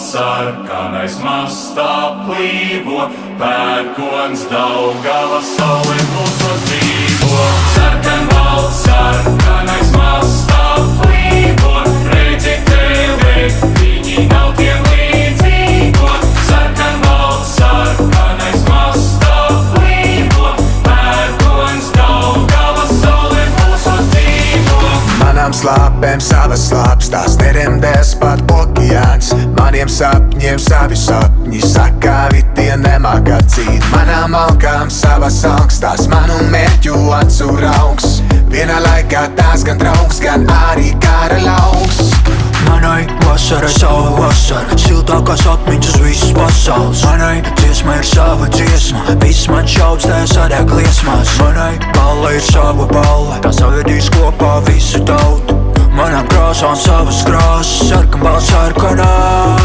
Sarkanais mastā plīvo, pērkons Daugava saule mūsos dzīvo. Sarkan valsts, sarkanais mastā plīvo, redzi tēlē, viņi nav tiem līdzīgo. Sarkan valsts, sarkanais mastā plīvo, pērkons Daugava saule mūsos dzīvo. Manām slāpēm savas slāpes, tās neremdēs pat okeāns. Maniem sapņiem savi sapņi, sakāvi tie nemāk atzīt. Manām alkām savas augstās, manu mērķu acu raugs. Vienā laikā tās gan draugs, gan arī kara lauks. Manai vasarai sava vasara, siltākās atmiņas visas pasaules. Manai dziesma ir sava dziesma, viss man šauds, tā sadeg liesmās. Manai balle ir sava balle, tā savedīs kopā visu tautu. Manām krāsām savas krāsas, sarkan balss sarkanā.